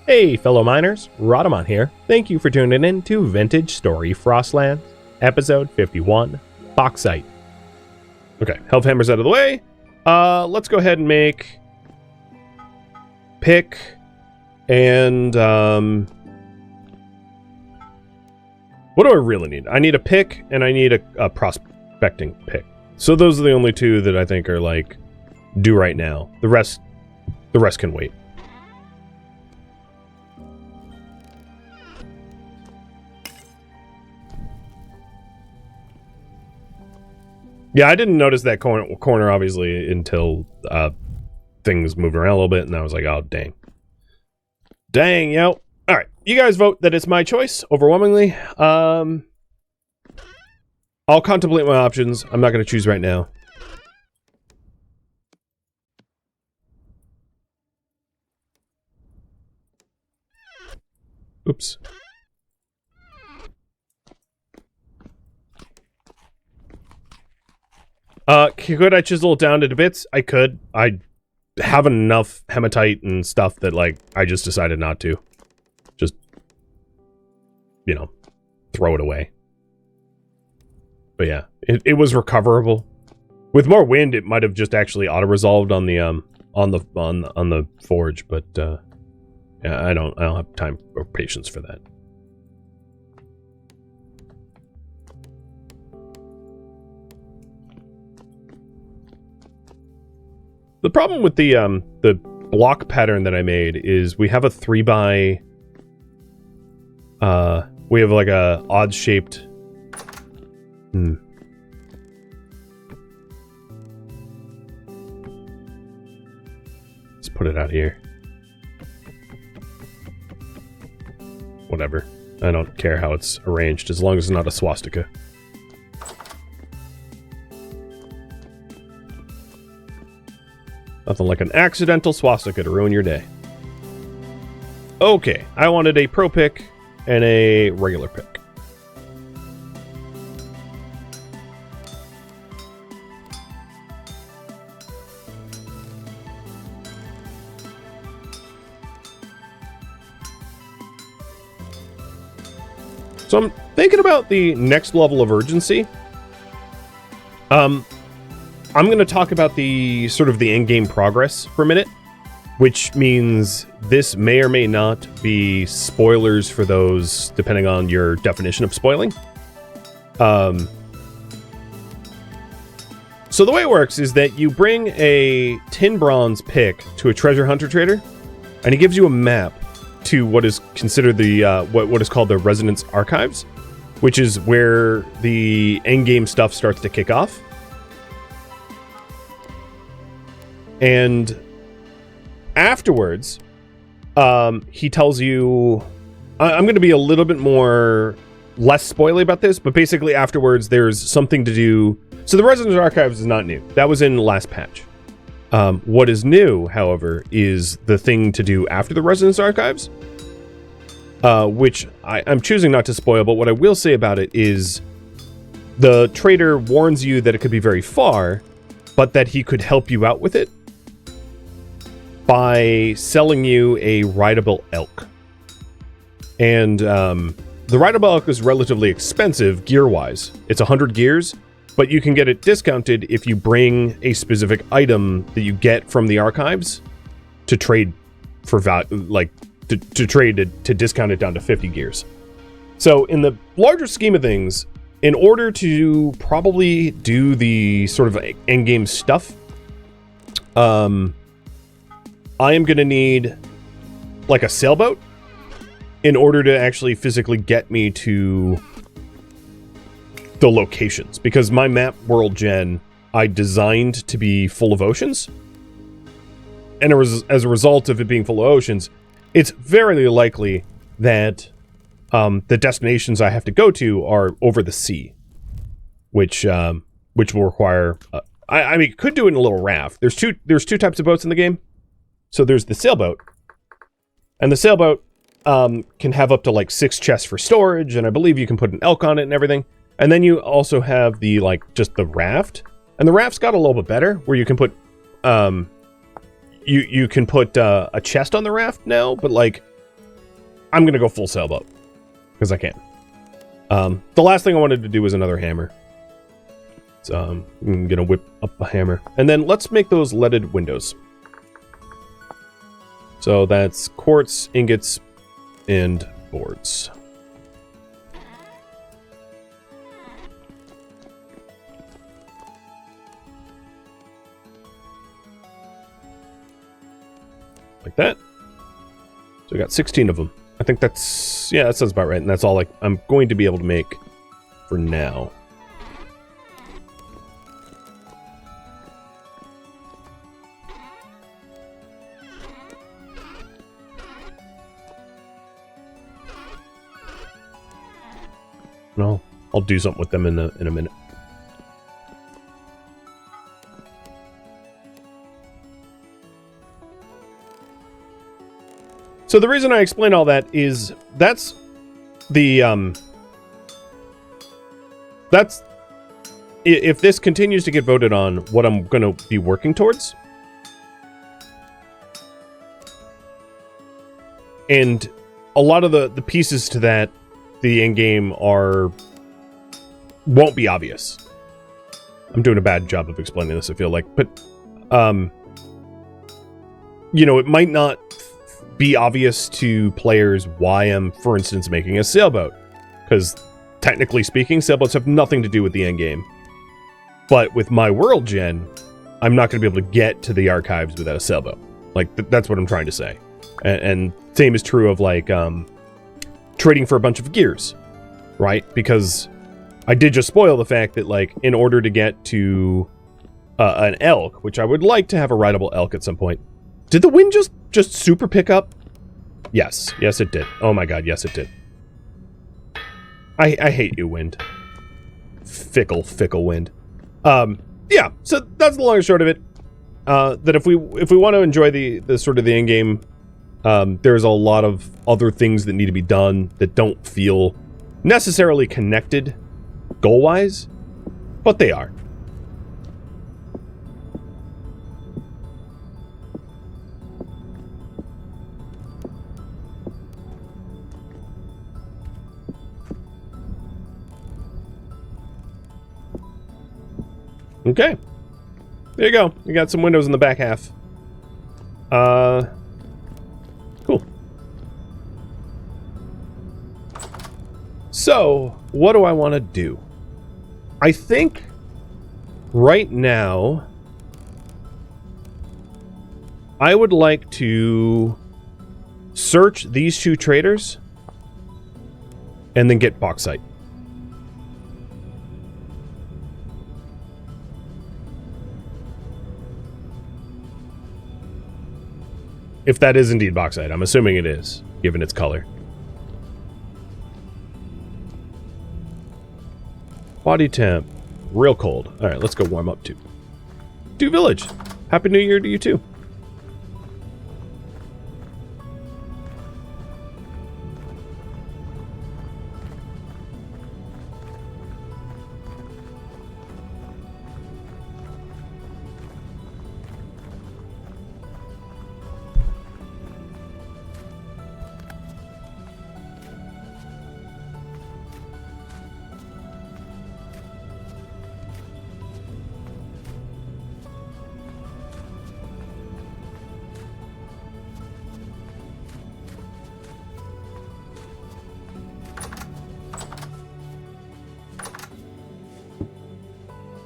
Hey fellow miners, Rhadamant here. Thank you for tuning in to Vintage Story Frostlands, episode 51, Bauxite. Okay, health hammers out of the way. Let's go ahead and make pick and what do I really need? I need a pick and I need a prospecting pick. So those are the only two that I think are like due right now. The rest can wait. Yeah, I didn't notice that corner obviously until things moved around a little bit, and I was like, oh, dang. Dang, yo. All right, you guys vote that it's my choice, overwhelmingly. I'll contemplate my options. I'm not going to choose right now. Oops. Could I chisel it down to bits? I could. I have enough hematite and stuff that, like, I just decided not to. Just, you know, throw it away. But yeah, it was recoverable. With more wind, it might have just actually auto-resolved on the forge, but yeah, I don't have time or patience for that. The problem with the block pattern that I made is we have a 3x we have like a odd shaped Let's put it out here. Whatever. I don't care how it's arranged as long as it's not a swastika. Nothing like an accidental swastika to ruin your day. Okay, I wanted a pro pick and a regular pick. So I'm thinking about the next level of urgency. I'm going to talk about the sort of the in-game progress for a minute, which means this may or may not be spoilers for those, depending on your definition of spoiling. So the way it works is that you bring a tin bronze pick to a treasure hunter trader, and he gives you a map to what is considered the what is called the Resonance Archives, which is where the end-game stuff starts to kick off. And afterwards, he tells you... I'm going to be a little bit less spoily about this, but basically afterwards there's something to do... So the Resonance Archives is not new. That was in the last patch. What is new, however, is the thing to do after the Resonance Archives, which I'm choosing not to spoil, but what I will say about it is the trader warns you that it could be very far, but that he could help you out with it by selling you a rideable elk. And the rideable elk is relatively expensive gear-wise. It's 100 gears, but you can get it discounted if you bring a specific item that you get from the archives to trade for to discount it down to 50 gears. So in the larger scheme of things, in order to probably do the sort of end-game stuff, I am going to need like a sailboat in order to actually physically get me to the locations, because my map world gen I designed to be full of oceans, and as a result of it being full of oceans, it's very likely that the destinations I have to go to are over the sea, which will require I mean, could do it in a little raft. There's two types of boats in the game. So there's the sailboat, and the sailboat can have up to like 6 chests for storage, and I believe you can put an elk on it and everything. And then you also have the just the raft, and the raft's got a little bit better where you can put you can put a chest on the raft now, but like I'm going to go full sailboat. Because I can. The last thing I wanted to do was another hammer. So I'm going to whip up a hammer. And then let's make those leaded windows. So that's quartz, ingots, and boards. Like that. So we got 16 of them. I think that's, yeah, that sounds about right. And that's all like I'm going to be able to make for now. No, I'll do something with them in a minute. So the reason I explain all that is that's if this continues to get voted on, what I'm going to be working towards. And a lot of the pieces to that, the end game won't be obvious. I'm doing a bad job of explaining this, I feel like, but you know, it might not be obvious to players why I'm, for instance, making a sailboat. Because, technically speaking, sailboats have nothing to do with the endgame. But with my world gen, I'm not going to be able to get to the archives without a sailboat. Like, that's what I'm trying to say. And same is true of, like, trading for a bunch of gears. Right? Because I did just spoil the fact that, like, in order to get to an elk, which I would like to have a rideable elk at some point. Did the wind just super pick up? Yes. Yes, it did. Oh my god, yes, it did. I hate you, wind. Fickle wind. Yeah, so that's the long and short of it. That if we want to enjoy the sort of the in-game, there's a lot of other things that need to be done that don't feel necessarily connected goal-wise, but they are. Okay. There you go. You got some windows in the back half. Cool. So, what do I want to do? I think right now I would like to search these two traders and then get bauxite. If that is indeed bauxite. I'm assuming it is, given its color. Body temp. Real cold. Alright, let's go warm up too. Do village. Happy New Year to you too.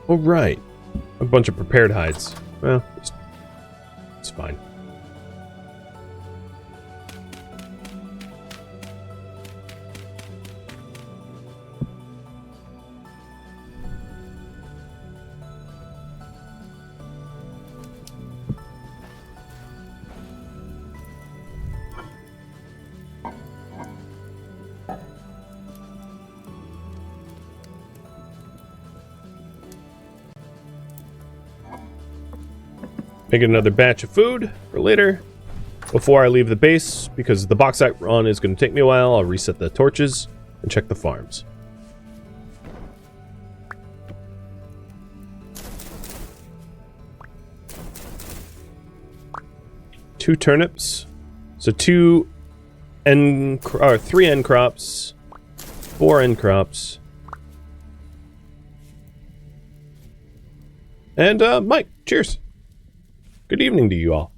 Oh, right. A bunch of prepared hides. Well, it's fine. Make another batch of food for later before I leave the base, because the bauxite run is going to take me a while. I'll reset the torches and check the farms. Two turnips. So two 3 end crops, 4 end crops. And, Mike, cheers. Good evening to you all.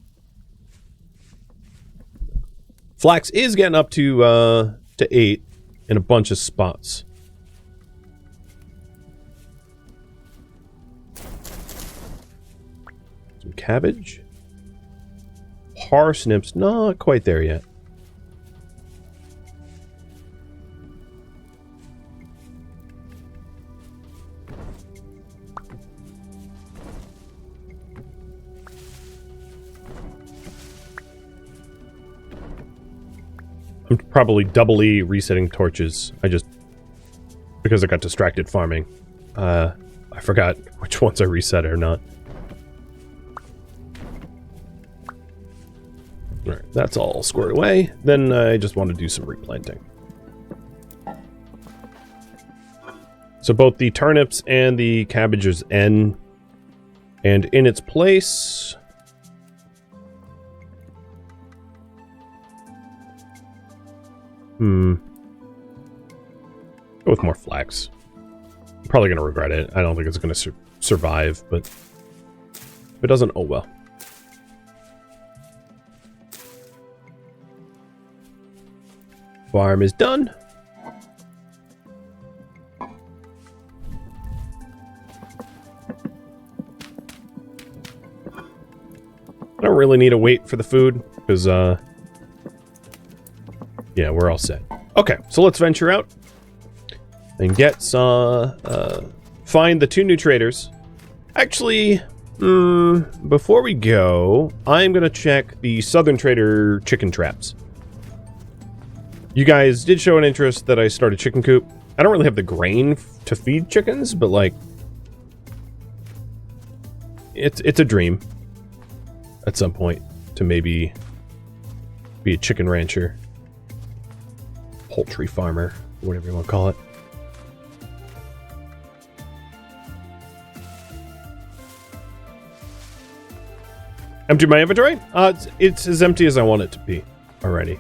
Flax is getting up to 8 in a bunch of spots. Some cabbage. Parsnips, not quite there yet. I'm probably doubly resetting torches. Because I got distracted farming. I forgot which ones I reset or not. Alright, that's all squared away. Then I just want to do some replanting. So both the turnips and the cabbages N. And in its place... Go with more flax. I'm probably going to regret it. I don't think it's going to survive, but if it doesn't, oh well. Farm is done. I don't really need to wait for the food, because, yeah, we're all set. Okay, so let's venture out and get some, find the 2 new traders. Actually, before we go, I'm gonna check the Southern Trader chicken traps. You guys did show an interest that I start a chicken coop. I don't really have the grain to feed chickens, but like, it's a dream at some point to maybe be a chicken rancher, poultry farmer, whatever you want to call it. Empty my inventory? It's as empty as I want it to be already.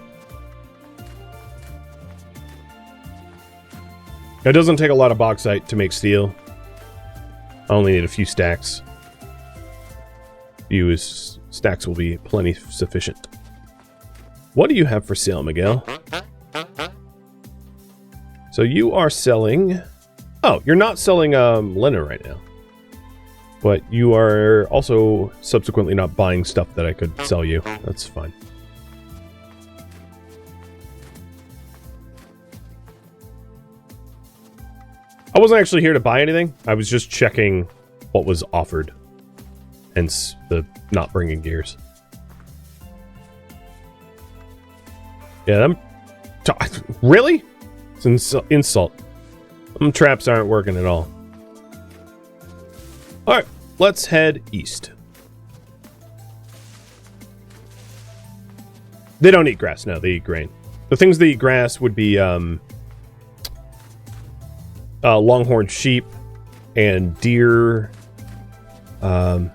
It doesn't take a lot of bauxite to make steel. I only need a few stacks. Stacks will be plenty sufficient. What do you have for sale, Miguel? So you are selling... Oh, you're not selling linen right now. But you are also subsequently not buying stuff that I could sell you. That's fine. I wasn't actually here to buy anything. I was just checking what was offered. Hence the not bringing gears. Yeah, really? It's an insult. Them traps aren't working at all. Alright, let's head east. They don't eat grass, no, they eat grain. The things that eat grass would be longhorn sheep and deer. Can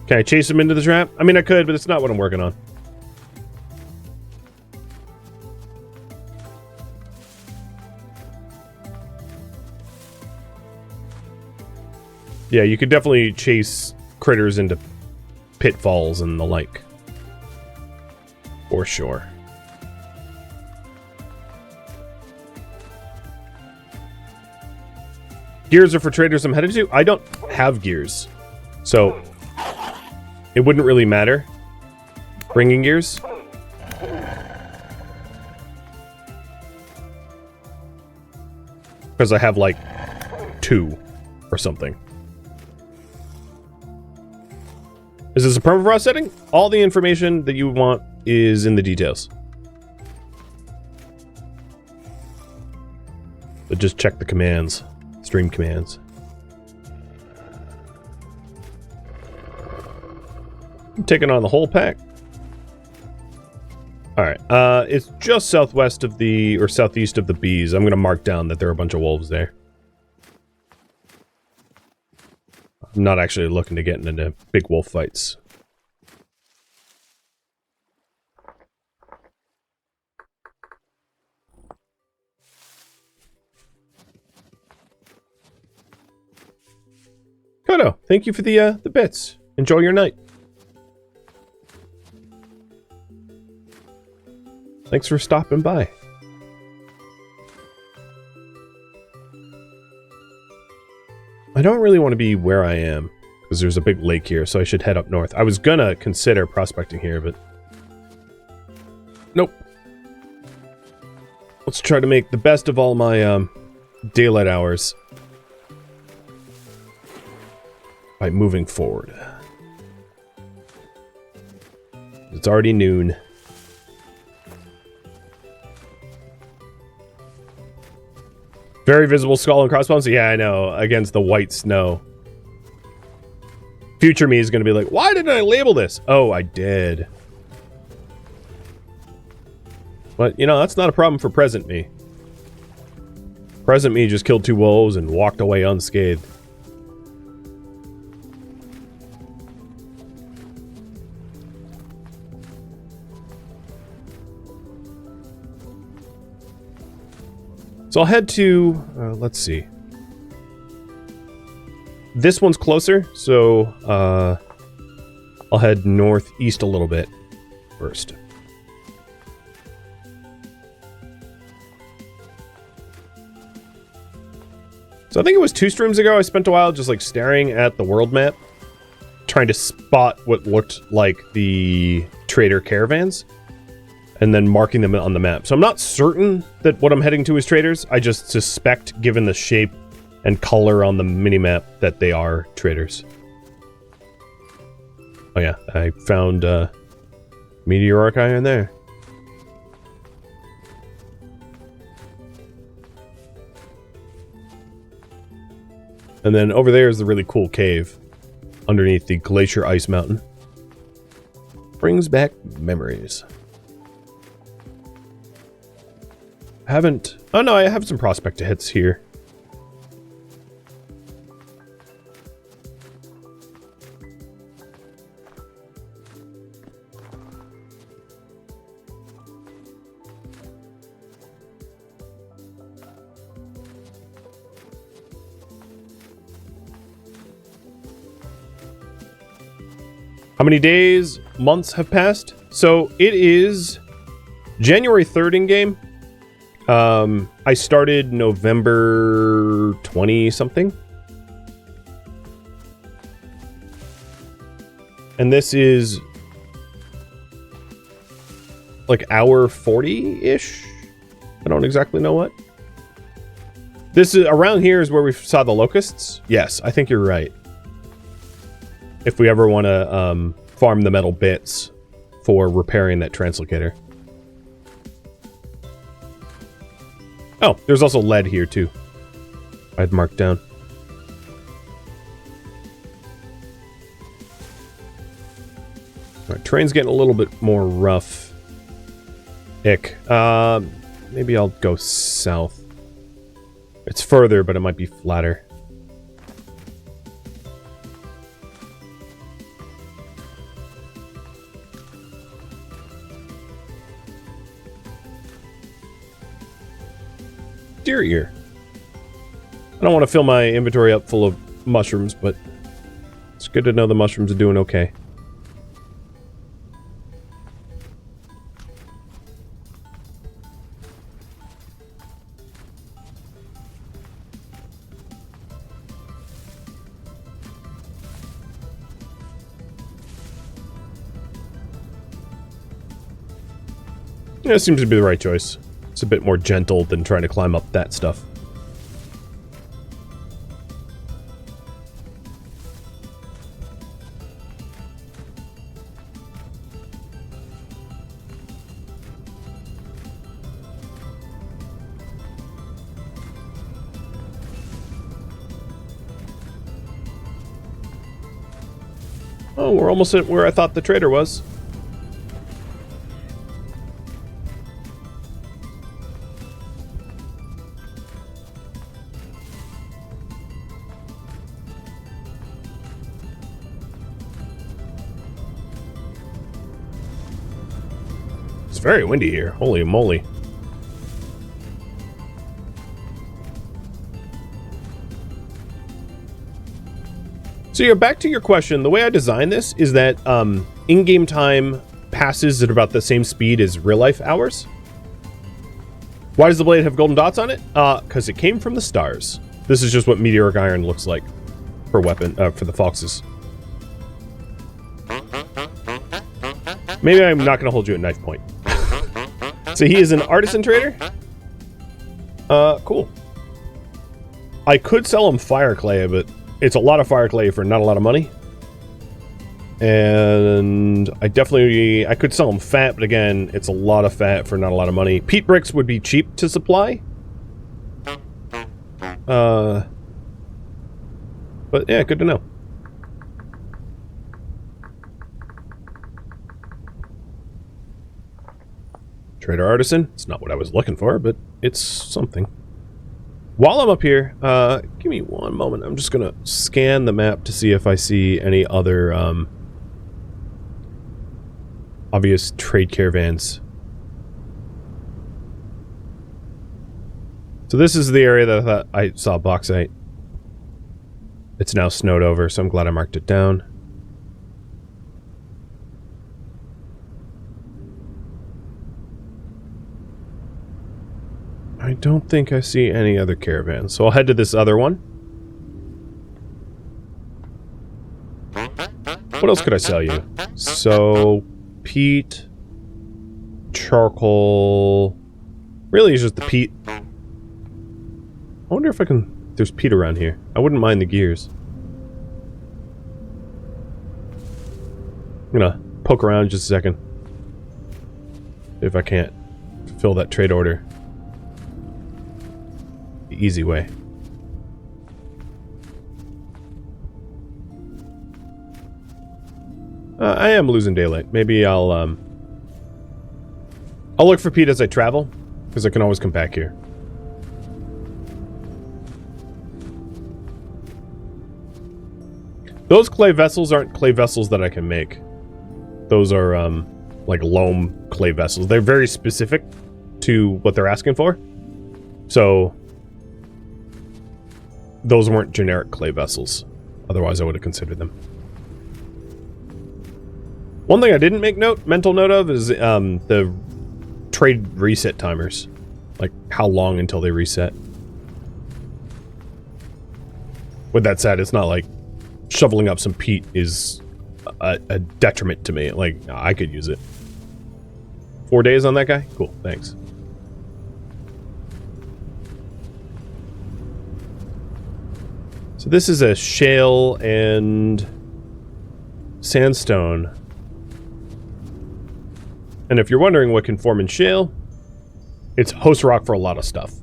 I chase them into the trap? I mean, I could, but it's not what I'm working on. Yeah, you could definitely chase critters into pitfalls and the like. For sure. Gears are for traders I'm headed to? I don't have gears. So, it wouldn't really matter. Bringing gears. Because I have like 2 or something. Is this a permafrost setting? All the information that you want is in the details. But just check the commands. Stream commands. I'm taking on the whole pack. Alright, it's just southwest of the, or southeast of the bees. I'm gonna mark down that there are a bunch of wolves there. I'm not actually looking to get into big wolf fights. Toto, thank you for the bits. Enjoy your night. Thanks for stopping by. I don't really want to be where I am, because there's a big lake here, so I should head up north. I was gonna consider prospecting here, but... nope. Let's try to make the best of all my, daylight hours by moving forward. It's already noon. Very visible skull and crossbones? Yeah, I know. Against the white snow. Future me is going to be like, why didn't I label this? Oh, I did. But, you know, that's not a problem for present me. Present me just killed 2 wolves and walked away unscathed. So I'll head to, let's see. This one's closer, so I'll head northeast a little bit first. So I think it was 2 streams ago I spent a while just like staring at the world map, trying to spot what looked like the trader caravans, and then marking them on the map. So I'm not certain that what I'm heading to is traders. I just suspect, given the shape and color on the minimap, that they are traders. Oh yeah, I found meteoric iron there. And then over there is the really cool cave underneath the glacier ice mountain. Brings back memories. Oh no, I have some prospect hits here. How many days, months have passed? So it is January 3rd in game. I started November 20 something. And this is like hour 40-ish. I don't exactly know what. This is around here is where we saw the locusts. Yes, I think you're right. If we ever want to farm the metal bits for repairing that translocator. Oh, there's also lead here, too. I'd marked down. Alright, terrain's getting a little bit more rough. Ick. Maybe I'll go south. It's further, but it might be flatter. Deer ear. I don't want to fill my inventory up full of mushrooms, but it's good to know the mushrooms are doing okay. Yeah, it seems to be the right choice. It's a bit more gentle than trying to climb up that stuff. Oh, we're almost at where I thought the trader was. It's very windy here. Holy moly. So yeah, back to your question. The way I designed this is that in-game time passes at about the same speed as real-life hours. Why does the blade have golden dots on it? Because it came from the stars. This is just what meteoric iron looks like for for the foxes. Maybe I'm not going to hold you at knife point. So he is an artisan trader? Cool. I could sell him fire clay, but it's a lot of fire clay for not a lot of money. And I could sell him fat, but again, it's a lot of fat for not a lot of money. Peat bricks would be cheap to supply. But yeah, good to know. Trader artisan. It's not what I was looking for, but it's something. While I'm up here, give me one moment. I'm just gonna scan the map to see if I see any other obvious trade caravans. So this is the area that I thought I saw bauxite. It's now snowed over, so I'm glad I marked it down. I don't think I see any other caravans, so I'll head to this other one. What else could I sell you? So, peat, charcoal. Really, it's just the peat. I wonder if I can... There's peat around here. I wouldn't mind the gears. I'm gonna poke around just a second. If I can't fill that trade order. The easy way. I am losing daylight. Maybe I'll look for peat as I travel, because I can always come back here. Those clay vessels aren't clay vessels that I can make. Those are, like loam clay vessels. They're very specific to what they're asking for. So, those weren't generic clay vessels. Otherwise, I would have considered them. One thing I didn't make mental note of is the trade reset timers. Like, how long until they reset. With that said, it's not like shoveling up some peat is a detriment to me. Like, I could use it. 4 days on that guy? Cool, thanks. So this is a shale and sandstone. And if you're wondering what can form in shale, it's host rock for a lot of stuff.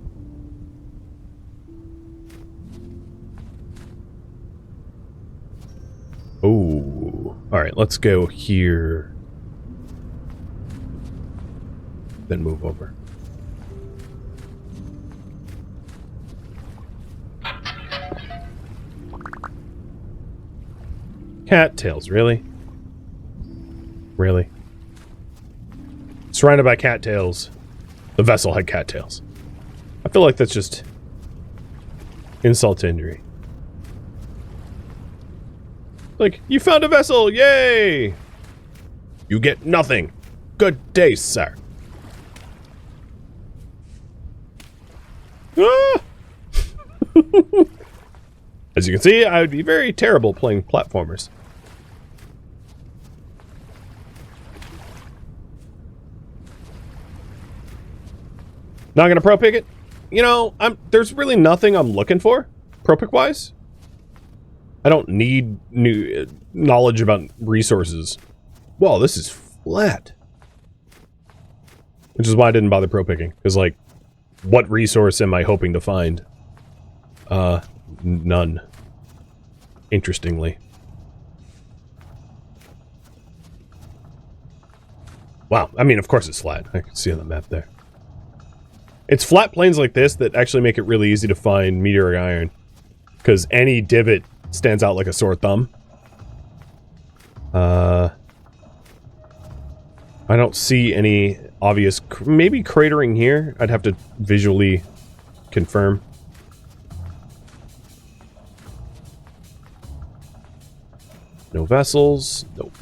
Oh, all right, let's go here. Then move over. Cattails, really? Really? Surrounded by cattails. The vessel had cattails. I feel like that's just insult to injury. Like, you found a vessel! Yay! You get nothing. Good day, sir. Ah! As you can see, I would be very terrible playing platformers. Not gonna pro pick it? You know, there's really nothing I'm looking for, pro pick wise. I don't need new knowledge about resources. Well, this is flat. Which is why I didn't bother pro picking. Because, like, what resource am I hoping to find? None. Interestingly. Wow, I mean, of course it's flat. I can see on the map there. It's flat plains like this that actually make it really easy to find meteoric iron. Because any divot stands out like a sore thumb. I don't see any obvious... Maybe cratering here? I'd have to visually confirm. No vessels. Nope.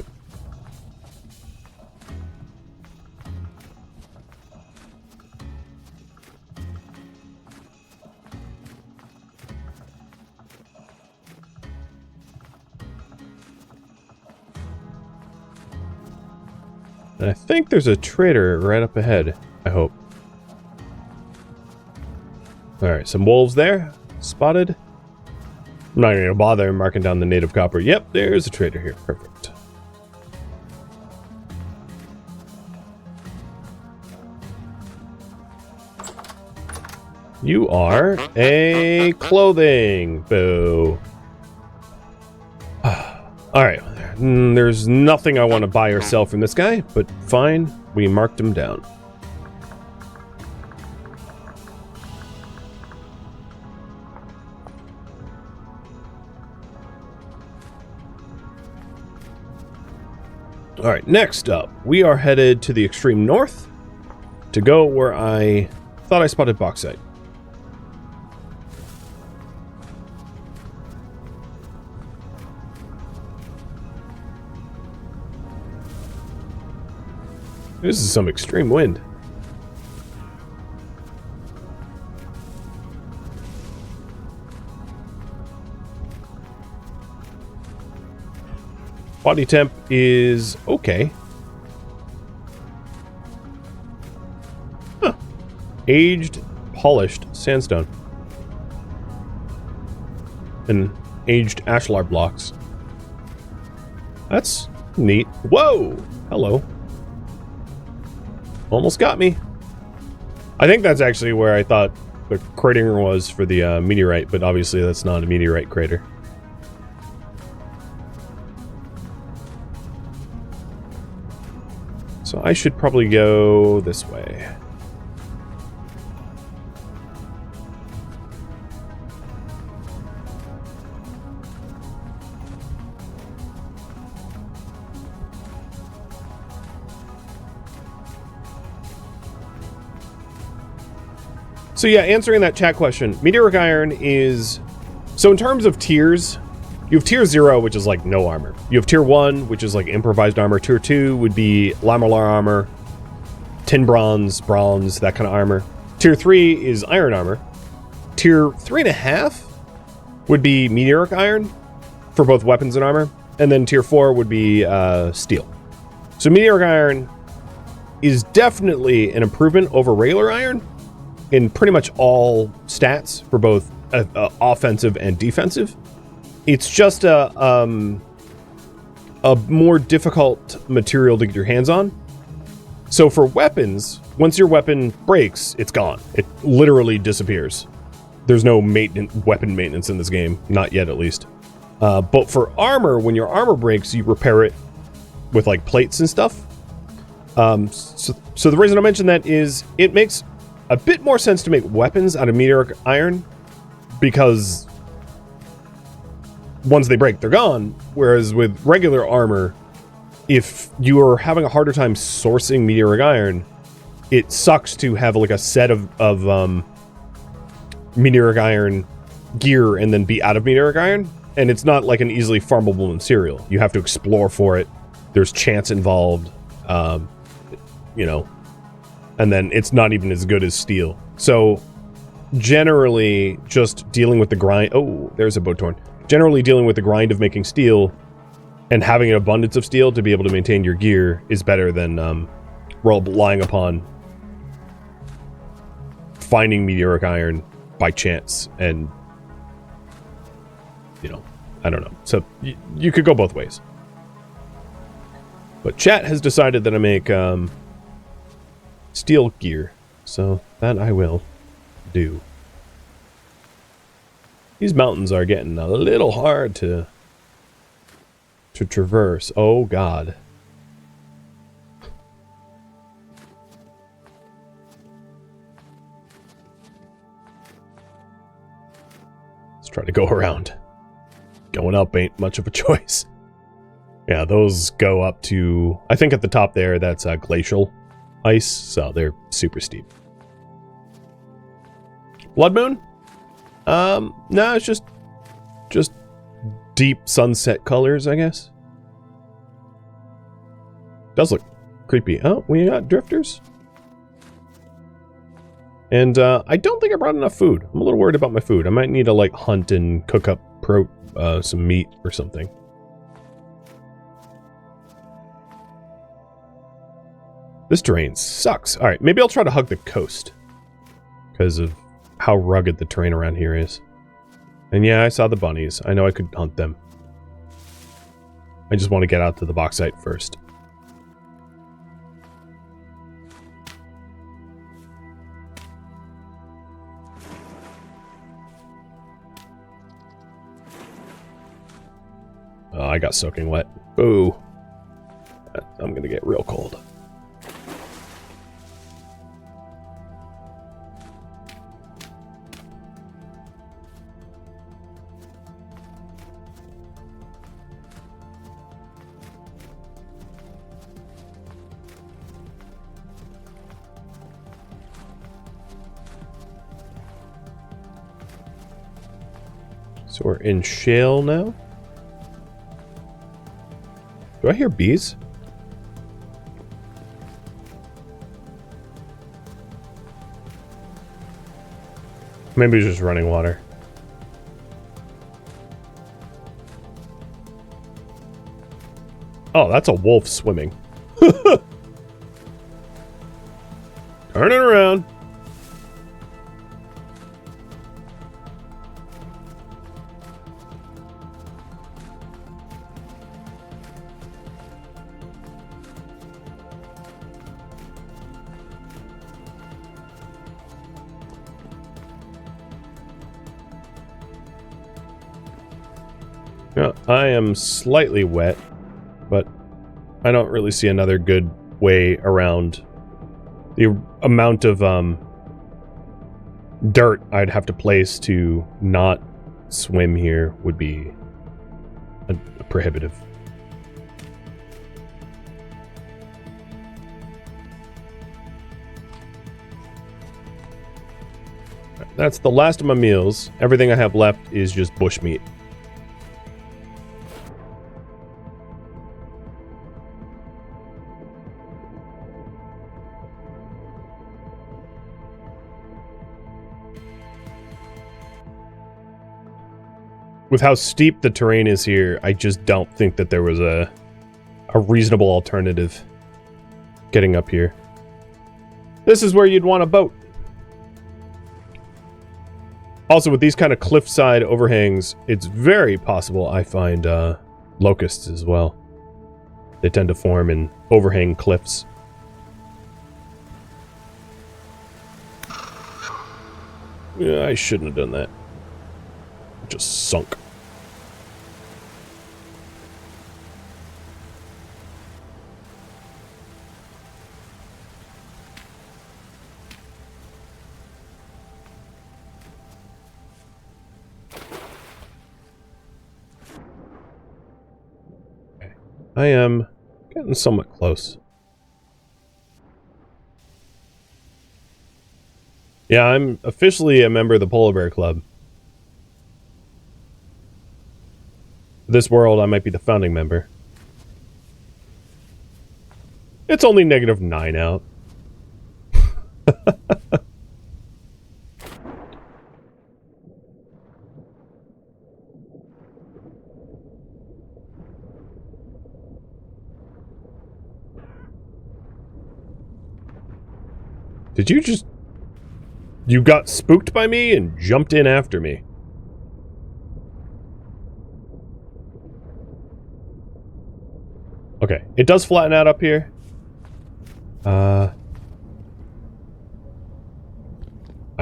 And I think there's a trader right up ahead, I hope. Alright, some wolves there. Spotted. I'm not going to bother marking down the native copper. Yep, there's a trader here. Perfect. You are a clothing. Boo. Alright. There's nothing I want to buy or sell from this guy, but fine. We marked him down. Alright, next up, we are headed to the extreme north to go where I thought I spotted bauxite. This is some extreme wind. Body temp is okay. Huh. Aged, polished sandstone. And aged ashlar blocks. That's neat. Whoa! Hello. Almost got me. I think that's actually where I thought the cratering was for the meteorite, but obviously that's not a meteorite crater. So I should probably go this way. So yeah, answering that chat question, meteoric iron is... So in terms of tiers, you have tier 0, which is like no armor. You have tier 1, which is like improvised armor. Tier 2 would be lamellar armor, tin bronze, that kind of armor. Tier 3 is iron armor. Tier 3.5 would be meteoric iron for both weapons and armor. And then tier 4 would be steel. So meteoric iron is definitely an improvement over regular iron in pretty much all stats for both offensive and defensive. It's just a more difficult material to get your hands on. So for weapons, once your weapon breaks, it's gone. It literally disappears. There's no weapon maintenance in this game, not yet at least. But for armor, when your armor breaks, you repair it with like plates and stuff. So the reason I mention that is it makes a bit more sense to make weapons out of meteoric iron, because once they break, they're gone. Whereas with regular armor, if you are having a harder time sourcing meteoric iron, it sucks to have like a set of meteoric iron gear and then be out of meteoric iron. And it's not like an easily farmable material. You have to explore for it. There's chance involved, you know, and then it's not even as good as steel. So generally just dealing with the grind. Oh, there's a boat torn. Generally dealing with the grind of making steel and having an abundance of steel to be able to maintain your gear is better than relying upon finding meteoric iron by chance. And, you know, I don't know. So you could go both ways. But chat has decided that I make steel gear. So that I will do. These mountains are getting a little hard to traverse. Oh god. Let's try to go around. Going up ain't much of a choice. Yeah, those go up to, I think at the top there, that's glacial ice, so they're super steep. Blood Moon? No, it's just deep sunset colors, I guess. Does look creepy. Oh, we got drifters. And I don't think I brought enough food. I'm a little worried about my food. I might need to, like, hunt and cook up some meat or something. This terrain sucks. Alright, maybe I'll try to hug the coast. Because of how rugged the terrain around here is. And yeah, I saw the bunnies. I know I could hunt them. I just want to get out to the bauxite first. Oh, I got soaking wet. Ooh. I'm gonna get real cold. So we're in shale now. Do I hear bees? Maybe it's just running water. Oh, that's a wolf swimming. Turn it around. Yeah, I am slightly wet, but I don't really see another good way around the amount of dirt I'd have to place to not swim here would be prohibitive. That's the last of my meals. Everything I have left is just bushmeat. With how steep the terrain is here, I just don't think that there was a reasonable alternative getting up here. This is where you'd want a boat. Also, with these kind of cliffside overhangs, it's very possible I find locusts as well. They tend to form in overhang cliffs. Yeah, I shouldn't have done that. Just sunk. I am getting somewhat close. Yeah, I'm officially a member of the Polar Bear Club. This world, I might be the founding member. It's only -9 out. Did you just... You got spooked by me and jumped in after me. Okay, it does flatten out up here. I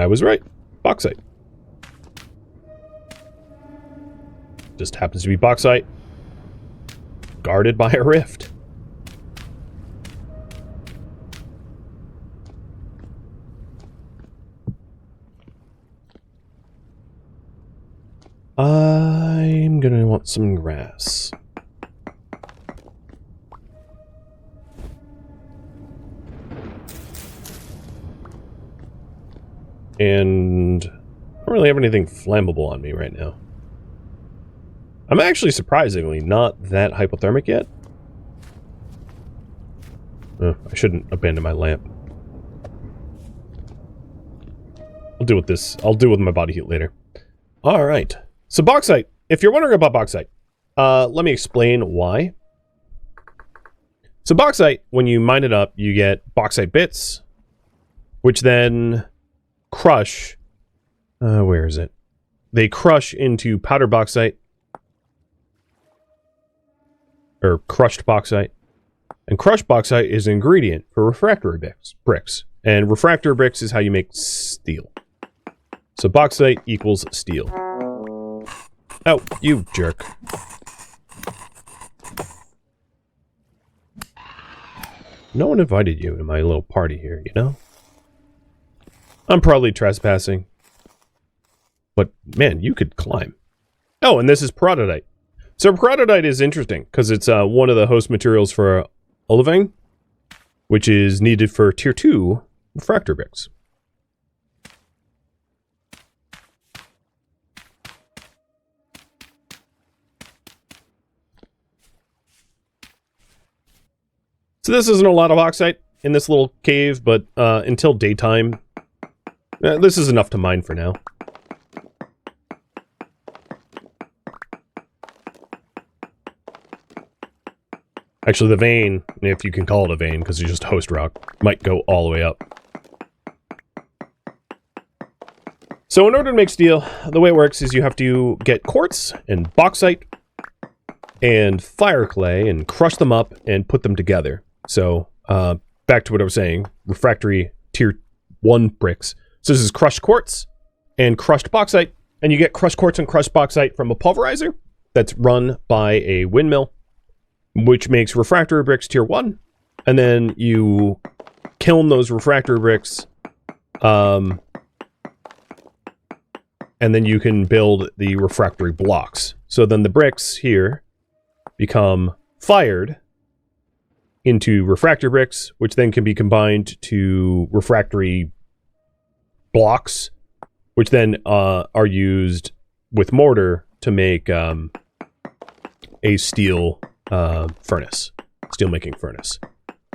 was right. Bauxite. Just happens to be bauxite. Guarded by a rift. I'm gonna want some grass. And I don't really have anything flammable on me right now. I'm actually surprisingly not that hypothermic yet. I shouldn't abandon my lamp. I'll deal with this. I'll deal with my body heat later. All right. So bauxite. If you're wondering about bauxite, let me explain why. So bauxite, when you mine it up, you get bauxite bits, which then crush. Where is it? They crush into powder bauxite, or crushed bauxite. And crushed bauxite is an ingredient for refractory bricks. And refractory bricks is how you make steel. So bauxite equals steel. Oh, you jerk. No one invited you to my little party here, you know? I'm probably trespassing. But, man, you could climb. Oh, and this is peridotite. So peridotite is interesting, because it's one of the host materials for olivine, which is needed for Tier 2 refractory bricks. So this isn't a lot of bauxite in this little cave, but until daytime, this is enough to mine for now. Actually, the vein, if you can call it a vein, because it's just host rock, might go all the way up. So in order to make steel, the way it works is you have to get quartz and bauxite and fire clay and crush them up and put them together. So back to what I was saying, refractory tier 1 bricks. So this is crushed quartz and crushed bauxite, and you get crushed quartz and crushed bauxite from a pulverizer that's run by a windmill, which makes refractory bricks tier 1, and then you kiln those refractory bricks, and then you can build the refractory blocks. So then the bricks here become fired into refractory bricks, which then can be combined to refractory blocks, which then are used with mortar to make a steel furnace, steelmaking furnace.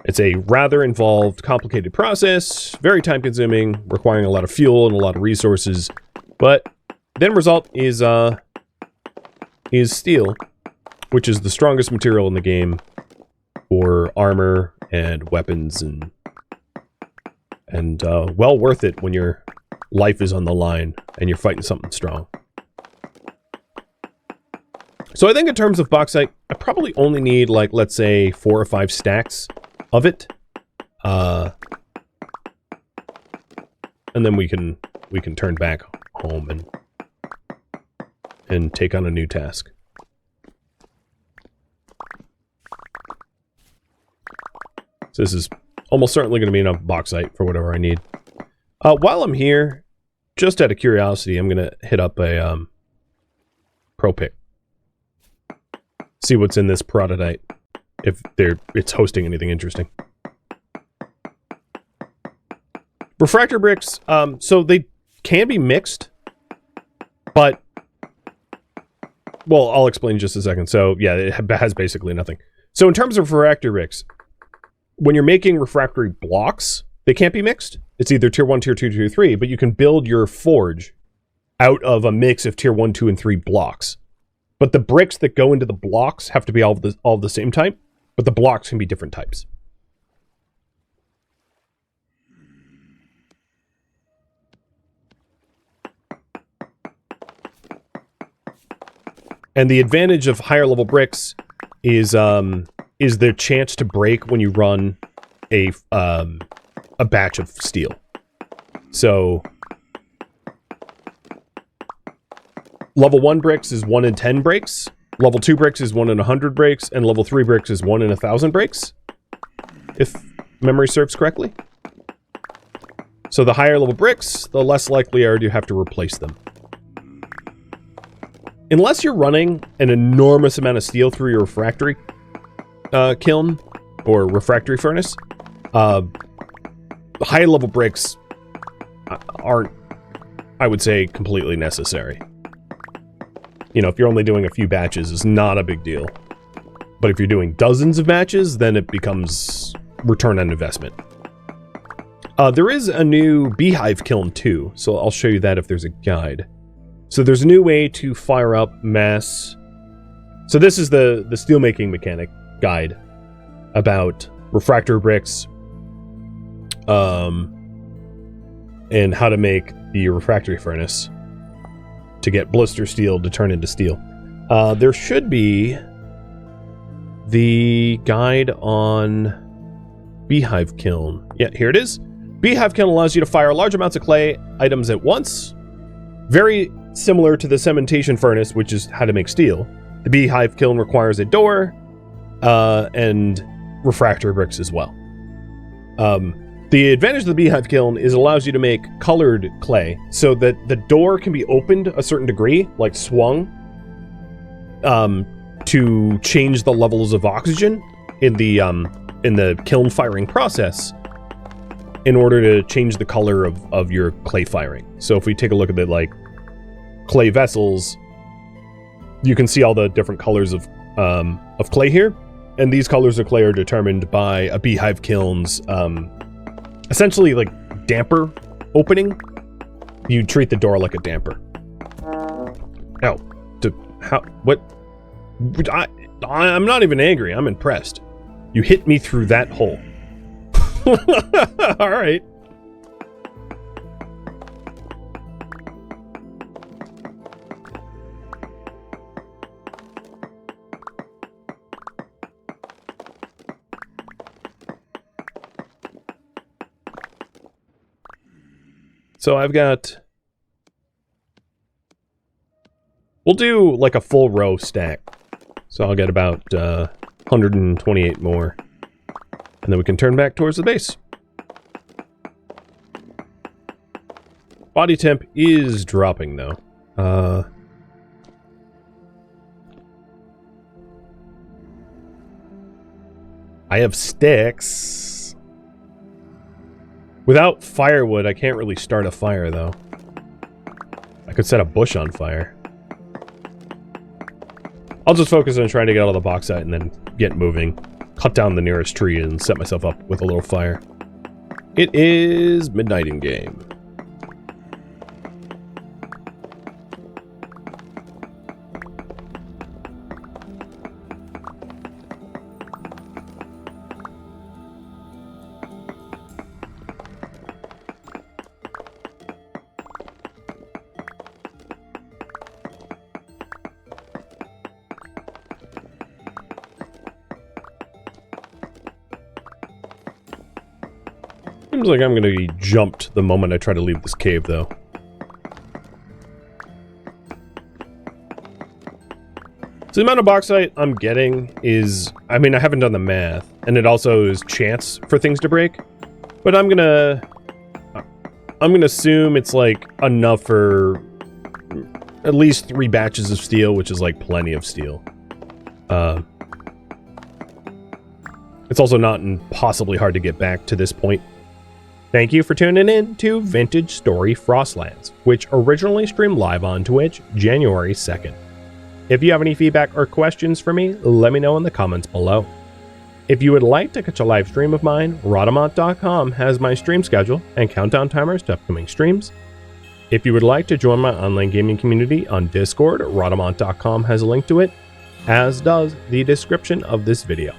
It's a rather involved, complicated process, very time-consuming, requiring a lot of fuel and a lot of resources, but the end result is steel, which is the strongest material in the game for armor and weapons, and well worth it when your life is on the line and you're fighting something strong. So I think in terms of bauxite, I probably only need, like, let's say 4 or 5 stacks of it. And then we can turn back home and take on a new task. So this is almost certainly going to be enough bauxite for whatever I need. While I'm here, just out of curiosity, I'm going to hit up a pro pick. See what's in this peridotite, if it's hosting anything interesting. Refractor bricks, so they can be mixed, but, well, I'll explain in just a second. So yeah, it has basically nothing. So in terms of refractor bricks, when you're making refractory blocks, they can't be mixed. It's either tier 1, tier 2, tier 3, but you can build your forge out of a mix of tier 1, 2, and 3 blocks. But the bricks that go into the blocks have to be all of the same type, but the blocks can be different types. And the advantage of higher level bricks is the chance to break when you run a batch of steel. So level 1 bricks is 1 in 10 breaks. Level 2 bricks is 1 in 100 breaks. And level 3 bricks is 1 in 1,000 breaks, if memory serves correctly. So the higher level bricks, the less likely are you have to replace them. Unless you're running an enormous amount of steel through your refractory kiln or refractory furnace, high level bricks aren't, I would say, completely necessary. You know, if you're only doing a few batches, it's not a big deal. But if you're doing dozens of batches, then it becomes return on investment. There is a new beehive kiln too, so I'll show you that if there's a guide. So there's a new way to fire up mass. So this is the steelmaking mechanic guide about refractory bricks, and how to make the refractory furnace to get blister steel to turn into steel. There should be the guide on beehive kiln. Yeah, here it is. Beehive kiln allows you to fire large amounts of clay items at once. Very similar to the cementation furnace, which is how to make steel. The beehive kiln requires a door and refractory bricks as well. The advantage of the beehive kiln is it allows you to make colored clay so that the door can be opened a certain degree, like swung, to change the levels of oxygen in the kiln firing process in order to change the color of your clay firing. So if we take a look at the clay vessels, you can see all the different colors of clay here, and these colors of clay are determined by a beehive kiln's essentially damper opening. You treat the door like a damper. Ow. What? I'm not even angry. I'm impressed. You hit me through that hole. All right. So I've got... We'll do a full row stack. So I'll get about 128 more. And then we can turn back towards the base. Body temp is dropping though. I have sticks. Without firewood, I can't really start a fire though. I could set a bush on fire. I'll just focus on trying to get all the bauxite and then get moving. Cut down the nearest tree and set myself up with a little fire. It is midnight in game. Seems like I'm going to be jumped the moment I try to leave this cave, though. So the amount of bauxite I'm getting is... I mean, I haven't done the math. And it also is chance for things to break. But I'm gonna assume it's, enough for at least 3 batches of steel, which is, plenty of steel. It's also not impossibly hard to get back to this point. Thank you for tuning in to Vintage Story Frostlands, which originally streamed live on Twitch January 2nd. If you have any feedback or questions for me, let me know in the comments below. If you would like to catch a live stream of mine, Rhadamant.com has my stream schedule and countdown timers to upcoming streams. If you would like to join my online gaming community on Discord, Rhadamant.com has a link to it, as does the description of this video.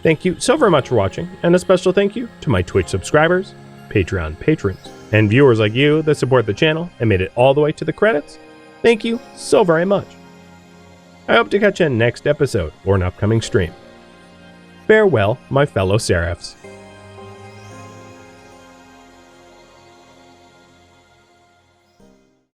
Thank you so very much for watching, and a special thank you to my Twitch subscribers, Patreon patrons, and viewers like you that support the channel and made it all the way to the credits. Thank you so very much. I hope to catch you in next episode or an upcoming stream. Farewell, my fellow Seraphs.